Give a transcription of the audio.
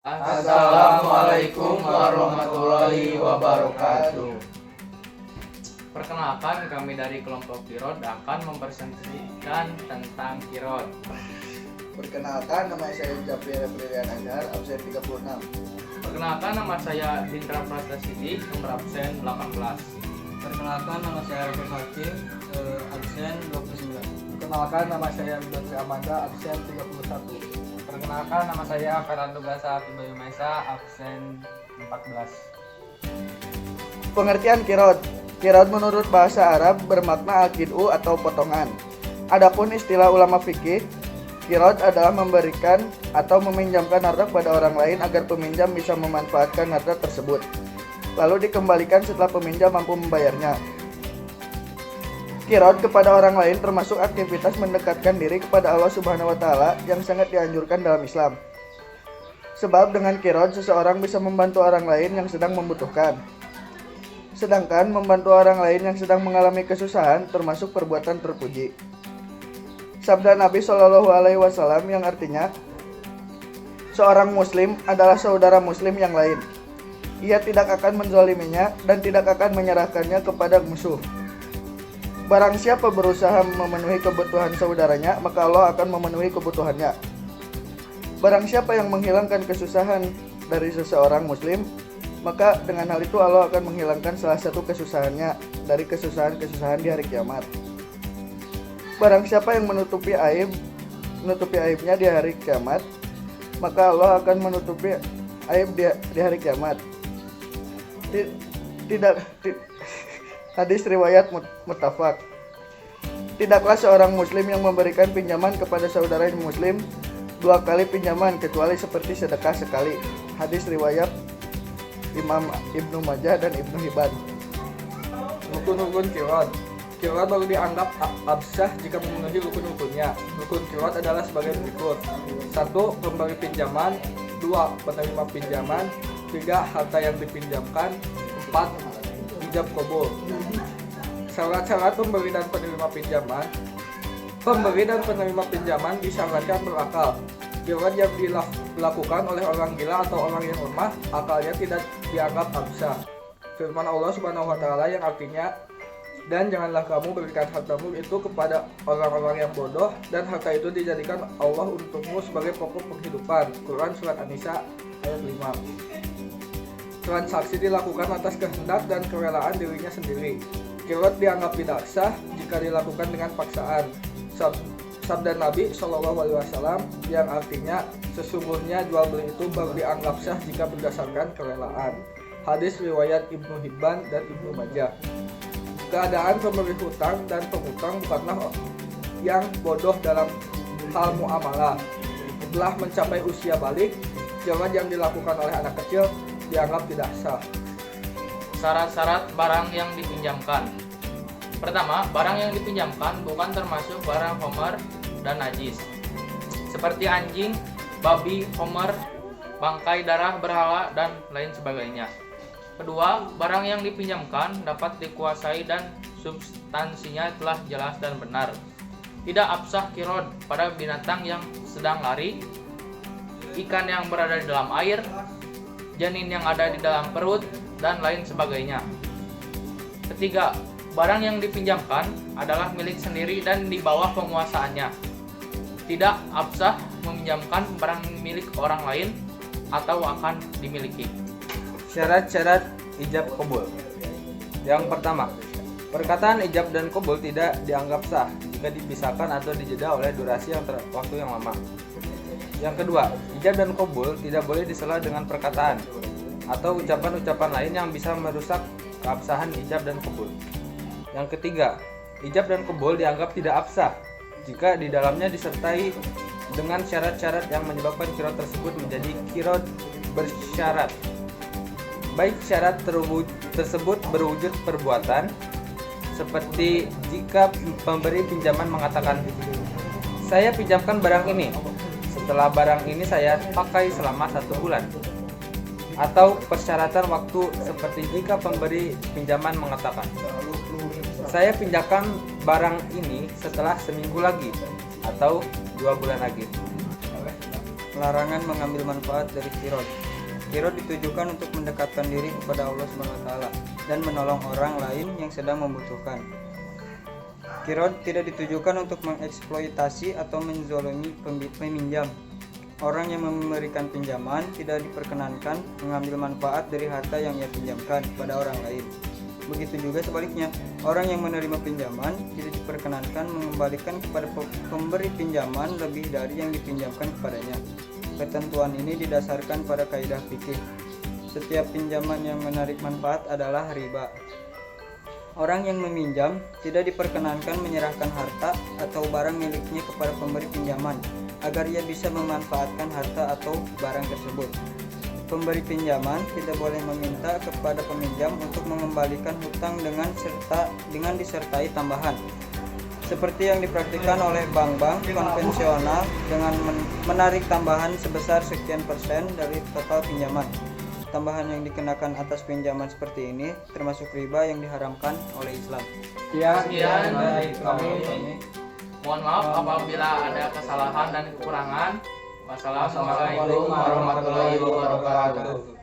Assalamualaikum warahmatullahi wabarakatuh. Perkenalkan, kami dari kelompok Kirod akan mempresentasikan tentang Kirod. Perkenalkan, nama saya Jafri Aprilian Azhar, absen 36. Perkenalkan, nama saya Indra Prastasidi, nomor absen 18. Perkenalkan, nama saya Rafi Hakim, absen 29. Perkenalkan, nama saya Widotri Amanda, absen 31. Perkenalkan, nama saya Fernando Gasa Tibayu Maisa, absen 14. Pengertian kirod. Kirod menurut bahasa Arab bermakna al-qid'u atau potongan. Adapun istilah ulama fikih, kirod adalah memberikan atau meminjamkan harta kepada orang lain agar peminjam bisa memanfaatkan harta tersebut, lalu dikembalikan setelah peminjam mampu membayarnya. Kirod kepada orang lain termasuk aktivitas mendekatkan diri kepada Allah Subhanahu wa Ta'ala yang sangat dianjurkan dalam Islam. Sebab dengan kirod seseorang bisa membantu orang lain yang sedang membutuhkan. Sedangkan membantu orang lain yang sedang mengalami kesusahan termasuk perbuatan terpuji. Sabda Nabi Shallallahu Alaihi Wasallam yang artinya, seorang muslim adalah saudara muslim yang lain. Ia tidak akan menzaliminya dan tidak akan menyerahkannya kepada musuh. Barang siapa berusaha memenuhi kebutuhan saudaranya, maka Allah akan memenuhi kebutuhannya. Barang siapa yang menghilangkan kesusahan dari seseorang muslim, maka dengan hal itu Allah akan menghilangkan salah satu kesusahannya dari kesusahan-kesusahan di hari kiamat. Barang siapa yang menutupi aibnya di hari kiamat, maka Allah akan menutupi aib di hari kiamat. Hadis riwayat muttafaq. Tidaklah seorang muslim yang memberikan pinjaman kepada saudara muslim 2 kali pinjaman kecuali seperti sedekah sekali. Hadis riwayat Imam Ibnu Majah dan Ibnu Hibban. Rukun-rukun kirod. Kirod baru dianggap absah jika memenuhi rukun-rukunnya. Rukun kirod adalah sebagai berikut: 1. Pemberi pinjaman. 2. Penerima pinjaman. 3. Harta yang dipinjamkan. 4. Ijab qabul. Syarat-syarat pemberi dan penerima pinjaman. Pemberi dan penerima pinjaman disyaratkan berakal. Kirod yang dilakukan oleh orang gila atau orang yang lemah, akalnya tidak dianggap absah. Firman Allah Subhanahu wa Ta'ala yang artinya, dan janganlah kamu berikan hartamu itu kepada orang-orang yang bodoh, dan harta itu dijadikan Allah untukmu sebagai pokok penghidupan. Quran Surat An-Nisa ayat 5. Transaksi dilakukan atas kehendak dan kerelaan dirinya sendiri. Kirot dianggap tidak sah jika dilakukan dengan paksaan. Sabda Nabi Shallallahu Alaihi Wasallam yang artinya, sesungguhnya jual beli itu baru dianggap sah jika berdasarkan kerelaan. Hadis riwayat Ibnu Hibban dan Ibnu Majah. Keadaan pemberi hutang dan pengutang bukanlah yang bodoh dalam hal muamalah. Setelah mencapai usia balik, kirot yang dilakukan oleh anak kecil dianggap tidak sah. Syarat-syarat barang yang dipinjamkan. Pertama, barang yang dipinjamkan bukan termasuk barang homer dan najis, seperti anjing, babi, homer, bangkai darah berhala, dan lain sebagainya. Kedua, barang yang dipinjamkan dapat dikuasai dan substansinya telah jelas dan benar. Tidak absah kirod pada binatang yang sedang lari, ikan yang berada di dalam air, janin yang ada di dalam perut, dan lain sebagainya. Ketiga, barang yang dipinjamkan adalah milik sendiri dan di bawah penguasaannya. Tidak absah meminjamkan barang milik orang lain atau akan dimiliki. Syarat-syarat ijab qabul. Yang pertama, perkataan ijab dan qabul tidak dianggap sah jika dipisahkan atau dijeda oleh durasi waktu yang lama. Yang kedua, ijab dan qabul tidak boleh disela dengan perkataan atau ucapan-ucapan lain yang bisa merusak keabsahan ijab dan qabul. Yang ketiga, ijab dan qabul dianggap tidak absah jika di dalamnya disertai dengan syarat-syarat yang menyebabkan kirot tersebut menjadi kirot bersyarat. Baik syarat tersebut berwujud perbuatan, seperti jika pemberi pinjaman mengatakan, "Saya pinjamkan barang ini, setelah barang ini saya pakai selama 1 bulan." Atau persyaratan waktu, seperti jika pemberi pinjaman mengatakan, "Saya pinjamkan barang ini setelah seminggu lagi," atau 2 bulan lagi. Larangan mengambil manfaat dari qirad. Qirad ditujukan untuk mendekatkan diri kepada Allah SWT dan menolong orang lain yang sedang membutuhkan. Qirad tidak ditujukan untuk mengeksploitasi atau menzalimi peminjam. Orang yang memberikan pinjaman tidak diperkenankan mengambil manfaat dari harta yang ia pinjamkan kepada orang lain. Begitu juga sebaliknya, orang yang menerima pinjaman tidak diperkenankan mengembalikan kepada pemberi pinjaman lebih dari yang dipinjamkan kepadanya. Ketentuan ini didasarkan pada kaidah fikih. Setiap pinjaman yang menarik manfaat adalah riba. Orang yang meminjam tidak diperkenankan menyerahkan harta atau barang miliknya kepada pemberi pinjaman agar ia bisa memanfaatkan harta atau barang tersebut. Pemberi pinjaman tidak boleh meminta kepada peminjam untuk mengembalikan hutang dengan disertai tambahan, seperti yang dipraktikkan oleh bank-bank konvensional dengan menarik tambahan sebesar sekian persen dari total pinjaman. Tambahan yang dikenakan atas pinjaman seperti ini termasuk riba yang diharamkan oleh Islam. Sekian dari kami. Mohon maaf apabila ada kesalahan dan kekurangan. Wassalamualaikum Assalamualaikum warahmatullahi wabarakatuh.